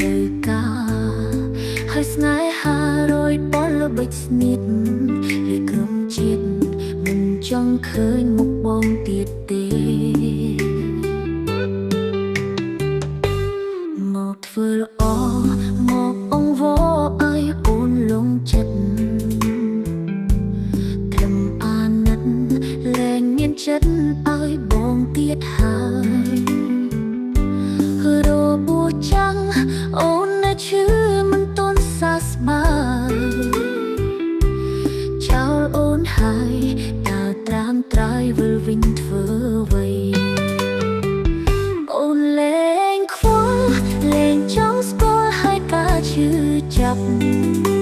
ត្រូវការហើយស្នេហារយបនល្បិចស្នៀតឬក្រុមជាតិមិនចង់ឃើញមុខបងទៀតទេមកធ្វើល្អមកអង្វរឲ្យអូនលងចិត្តត្រឹមអាណិតលែងមានចិត្តឲ្យបងទៀតហើយរបួសចាំងអូននៅឈឺមិនតន់សះស្បើចោលអូនហើយតើត្រាំត្រៃវិលវិញធ្វើអ្វីអូនលែងខ្វល់លែងចង់ស្គាល់ហើយការឈឺចាប់